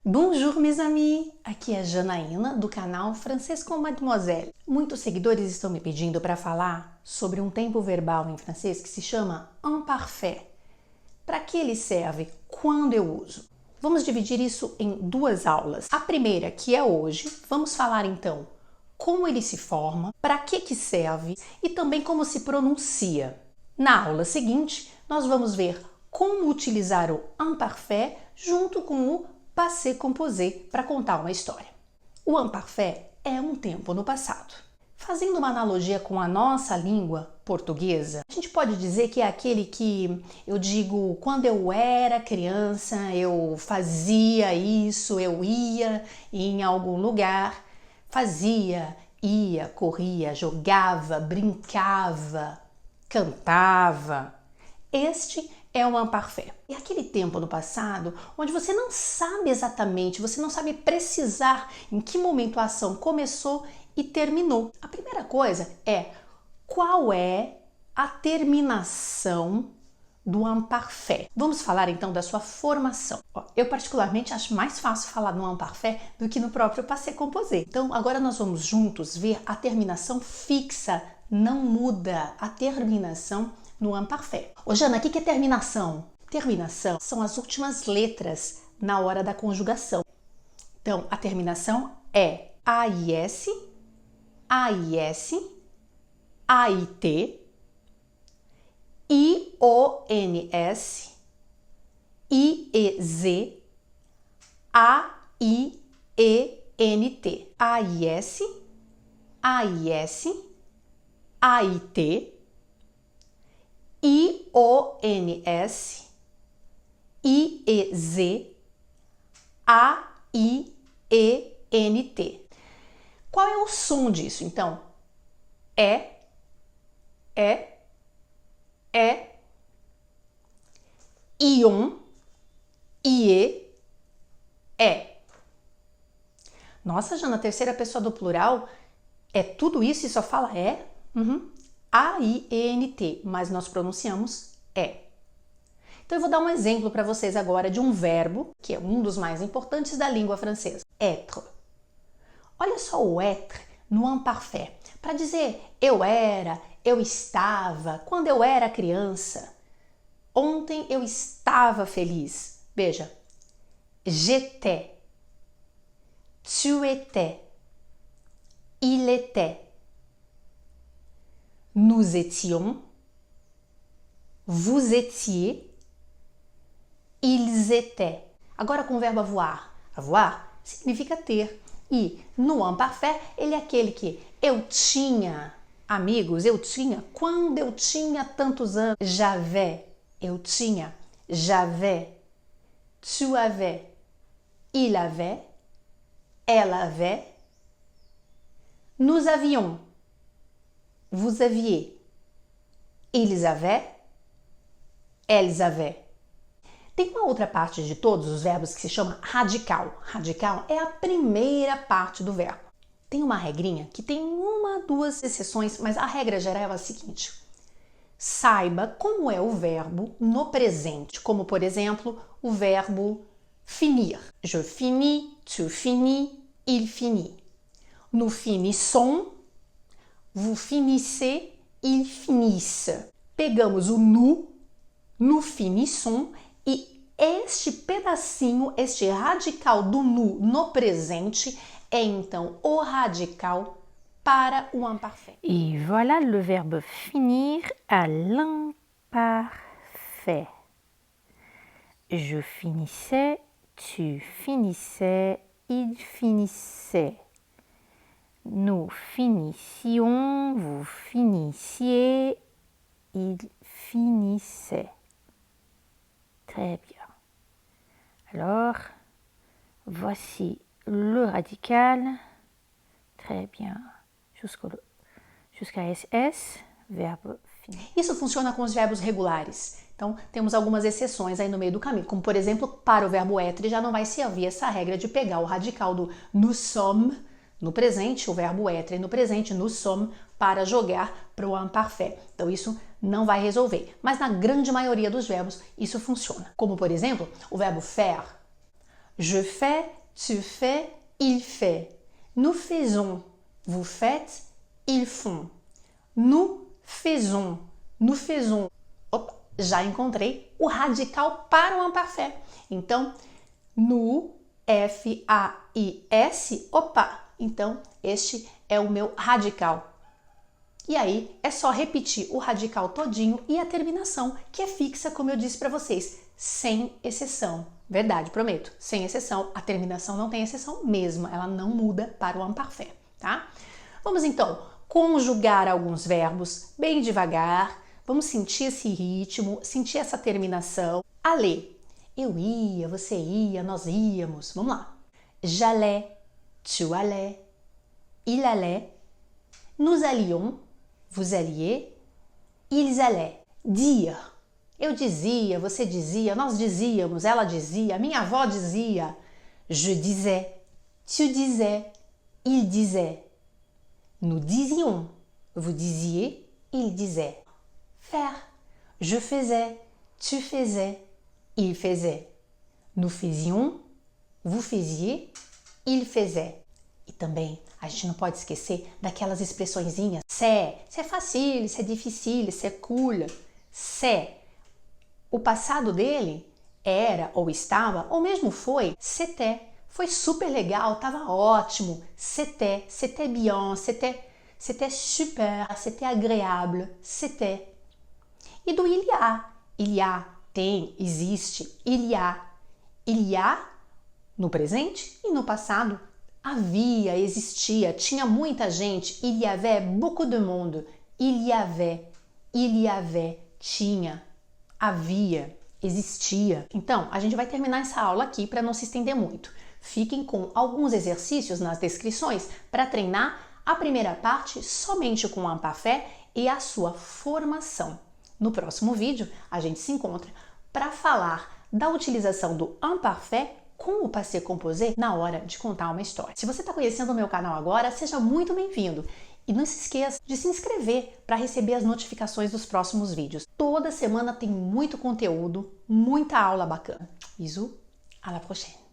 Bonjour mes amis! Aqui é Janaína do canal Francês com Mademoiselle. Muitos seguidores estão me pedindo para falar sobre um tempo verbal em francês que se chama imparfait. Para que ele serve? Quando eu uso? Vamos dividir isso em duas aulas. A primeira, que é hoje, vamos falar então como ele se forma, para que serve e também como se pronuncia. Na aula seguinte, nós vamos ver como utilizar o imparfait junto com o passé composé para contar uma história. O imparfait é um tempo no passado. Fazendo uma analogia com a nossa língua portuguesa, a gente pode dizer que é aquele que eu digo quando eu era criança, eu fazia isso, eu ia em algum lugar, fazia, ia, corria, jogava, brincava, cantava. Este é o imparfait. É aquele tempo no passado onde você não sabe exatamente, você não sabe precisar em que momento a ação começou e terminou. A primeira coisa é qual é a terminação do imparfait. Vamos falar então da sua formação. Eu particularmente acho mais fácil falar no imparfait do que no próprio passé composé. Então agora nós vamos juntos ver a terminação fixa, não muda a terminação no imparfait. Ô Jana, o que é terminação? Terminação são as últimas letras na hora da conjugação. Então, a terminação é AIS, AIS, AIT, IONS, IEZ, AIENT. AIS, AIS, AIT, IONS, IEZ, AIENT. Qual é o som disso, então? Ion, IE, é. Nossa, Jana, a terceira pessoa do plural é tudo isso e só fala é? AIENT, mas nós pronunciamos é. Então eu vou dar um exemplo para vocês agora de um verbo, que é um dos mais importantes da língua francesa, être. Olha só o être no imparfait, para dizer eu era, eu estava, quando eu era criança, ontem eu estava feliz. Veja, j'étais, tu étais, il était. Nous étions, vous étiez, ils étaient. Agora com o verbo avoir. Avoir significa ter. E no imparfait, ele é aquele que eu tinha amigos, eu tinha, quando eu tinha tantos anos. J'avais, eu tinha. J'avais, tu avais, il avait, elle avait. Nous avions. Vous aviez, ils avaient, elles avaient. Tem uma outra parte de todos os verbos que se chama radical. Radical é a primeira parte do verbo. Tem uma regrinha que tem uma, duas exceções, mas a regra geral é a seguinte. Saiba como é o verbo no presente, como por exemplo o verbo finir. Je finis, tu finis, il finit. Nous finissons, vous finissez, ils finissent. Pegamos o nous finissons, e este pedacinho, este radical do no presente, é então o radical para o imparfait. Et voilà le verbe finir à l'imparfait. Je finissais, tu finissais, il finissait. Nous finissions, vous finissiez, il finissait. Très bien. Alors, voici le radical. Très bien. Jusqu'à SS, verbe finir. Isso funciona com os verbos regulares. Então, temos algumas exceções aí no meio do caminho, como por exemplo, para o verbo être já não vai servir essa regra de pegar o radical do nous sommes no presente, o verbo être no presente, nous sommes, para jogar para o imparfait. Então isso não vai resolver. Mas na grande maioria dos verbos isso funciona. Como por exemplo, o verbo faire. Je fais, tu fais, il fait. Nous faisons, vous faites, ils font. Nous faisons, nous faisons. Opa, já encontrei o radical para o imparfait. Então, nous, F-A-I-S, opa, então este é o meu radical. E aí é só repetir o radical todinho e a terminação, que é fixa, como eu disse para vocês, sem exceção. Verdade, prometo, sem exceção. A terminação não tem exceção mesmo, ela não muda para o imparfait, tá? Vamos então conjugar alguns verbos bem devagar. Vamos sentir esse ritmo, sentir essa terminação. Aller. Eu ia, você ia, nós íamos. Vamos lá. J'allais, tu allais, il allait, nous allions, vous alliez, ils allaient. Dire. Eu dizia, você dizia, nós dizíamos, ela dizia, minha avó dizia. Je disais, tu disais, il disait. Nous disions, vous disiez, il disait. Faire. Je faisais, tu faisais, il faisait. Nous faisions, vous faisiez, il faisait. E também a gente não pode esquecer daquelas expressõezinhas. C'est facile, c'est difficile, c'est cool. C'est. O passado dele era ou estava, ou mesmo foi, c'était. Foi super legal, estava ótimo. C'était bien, c'était super, c'était agréable, c'était. E do il y a, tem, existe, il y a no presente e no passado. Havia, existia, tinha muita gente, il y avait beaucoup de monde, il y avait, tinha, havia, existia. Então, a gente vai terminar essa aula aqui para não se estender muito. Fiquem com alguns exercícios nas descrições para treinar a primeira parte somente com o imparfait e a sua formação. No próximo vídeo, a gente se encontra para falar da utilização do imparfait com o passé composé na hora de contar uma história. Se você está conhecendo o meu canal agora, seja muito bem-vindo. E não se esqueça de se inscrever para receber as notificações dos próximos vídeos. Toda semana tem muito conteúdo, muita aula bacana. Bisous, à la prochaine!